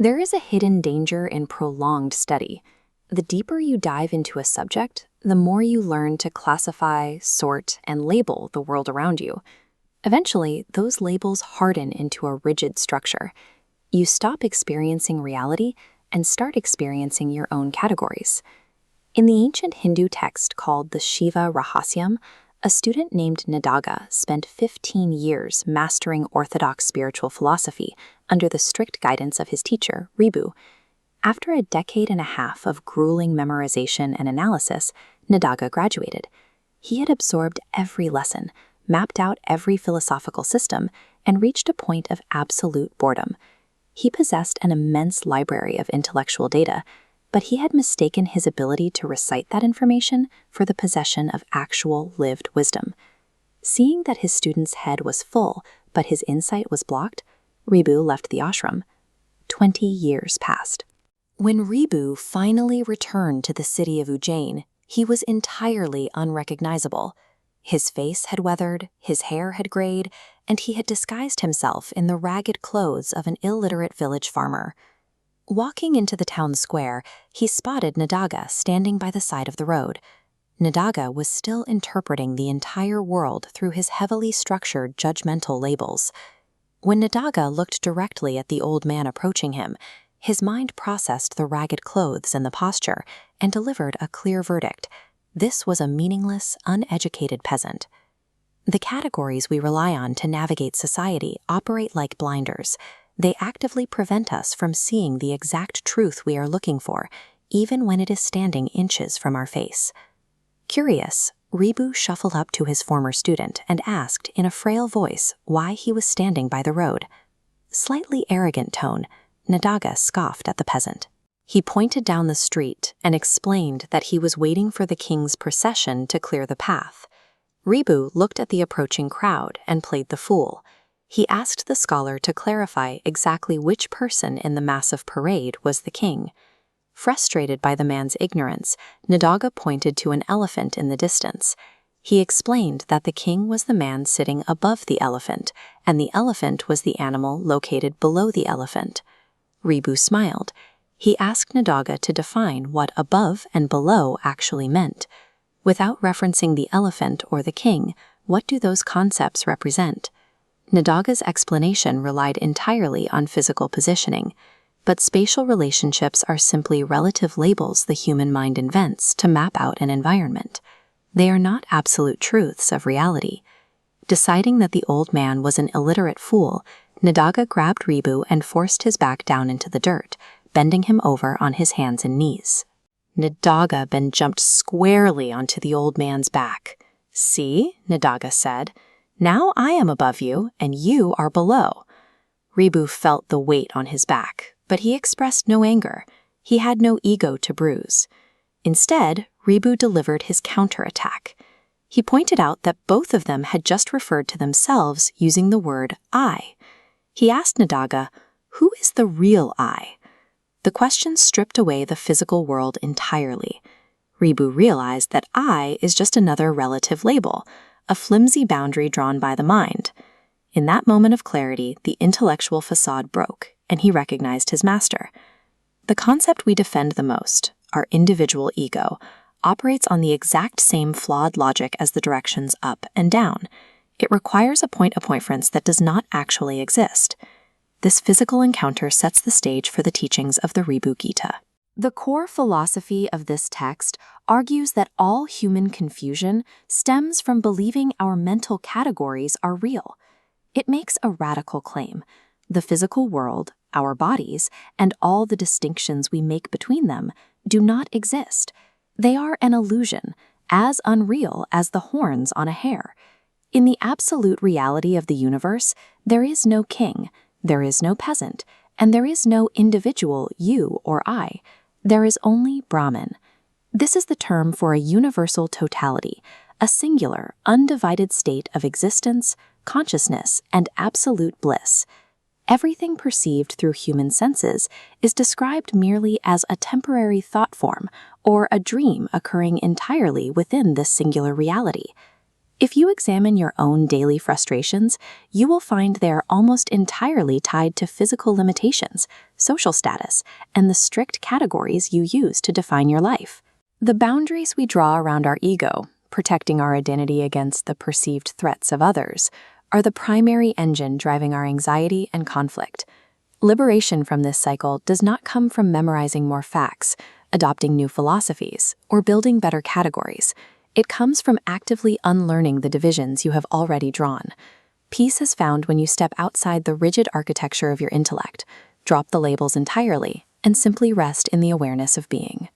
There is a hidden danger in prolonged study. The deeper you dive into a subject, the more you learn to classify, sort, and label the world around you. Eventually, those labels harden into a rigid structure. You stop experiencing reality and start experiencing your own categories. In the ancient Hindu text called the Shiva Rahasyam, a student named Nadaga spent 15 years mastering orthodox spiritual philosophy under the strict guidance of his teacher, Ribhu. After a decade and a half of grueling memorization and analysis, Nadaga graduated. He had absorbed every lesson, mapped out every philosophical system, and reached a point of absolute boredom. He possessed an immense library of intellectual data, but he had mistaken his ability to recite that information for the possession of actual lived wisdom. Seeing that his student's head was full, but his insight was blocked, Ribhu left the ashram. 20 years passed. When Ribhu finally returned to the city of Ujjain, he was entirely unrecognizable. His face had weathered, his hair had grayed, and he had disguised himself in the ragged clothes of an illiterate village farmer. Walking into the town square, he spotted Nadaga standing by the side of the road. Nadaga was still interpreting the entire world through his heavily structured judgmental labels. When Nadaga looked directly at the old man approaching him, his mind processed the ragged clothes and the posture and delivered a clear verdict. This was a meaningless, uneducated peasant. The categories we rely on to navigate society operate like blinders. They actively prevent us from seeing the exact truth we are looking for, even when it is standing inches from our face. Curious, Ribhu shuffled up to his former student and asked in a frail voice why he was standing by the road. Slightly arrogant tone, Nadaga scoffed at the peasant. He pointed down the street and explained that he was waiting for the king's procession to clear the path. Ribhu looked at the approaching crowd and played the fool. He asked the scholar to clarify exactly which person in the massive parade was the king. Frustrated by the man's ignorance, Nadaga pointed to an elephant in the distance. He explained that the king was the man sitting above the elephant, and the elephant was the animal located below the elephant. Ribhu smiled. He asked Nadaga to define what above and below actually meant. Without referencing the elephant or the king, what do those concepts represent? Nadaga's explanation relied entirely on physical positioning, but spatial relationships are simply relative labels the human mind invents to map out an environment. They are not absolute truths of reality. Deciding that the old man was an illiterate fool, Nadaga grabbed Ribhu and forced his back down into the dirt, bending him over on his hands and knees. Nadaga then jumped squarely onto the old man's back. "See," Nadaga said, "now I am above you and you are below." Ribhu felt the weight on his back, but he expressed no anger. He had no ego to bruise. Instead, Ribhu delivered his counterattack. He pointed out that both of them had just referred to themselves using the word I. He asked Nadaga, "Who is the real I?" The question stripped away the physical world entirely. Ribhu realized that I is just another relative label, a flimsy boundary drawn by the mind. In that moment of clarity, the intellectual facade broke, and he recognized his master. The concept we defend the most, our individual ego, operates on the exact same flawed logic as the directions up and down. It requires a point-of inference that does not actually exist. This physical encounter sets the stage for the teachings of the Ribhu Gita. The core philosophy of this text argues that all human confusion stems from believing our mental categories are real. It makes a radical claim. The physical world, our bodies, and all the distinctions we make between them do not exist. They are an illusion, as unreal as the horns on a hare. In the absolute reality of the universe, there is no king, there is no peasant, and there is no individual you or I. There is only Brahman. This is the term for a universal totality, a singular, undivided state of existence, consciousness, and absolute bliss. Everything perceived through human senses is described merely as a temporary thought form or a dream occurring entirely within this singular reality. If you examine your own daily frustrations, you will find they are almost entirely tied to physical limitations, social status, and the strict categories you use to define your life. The boundaries we draw around our ego, protecting our identity against the perceived threats of others, are the primary engine driving our anxiety and conflict. Liberation from this cycle does not come from memorizing more facts, adopting new philosophies, or building better categories. It comes from actively unlearning the divisions you have already drawn. Peace is found when you step outside the rigid architecture of your intellect, drop the labels entirely, and simply rest in the awareness of being.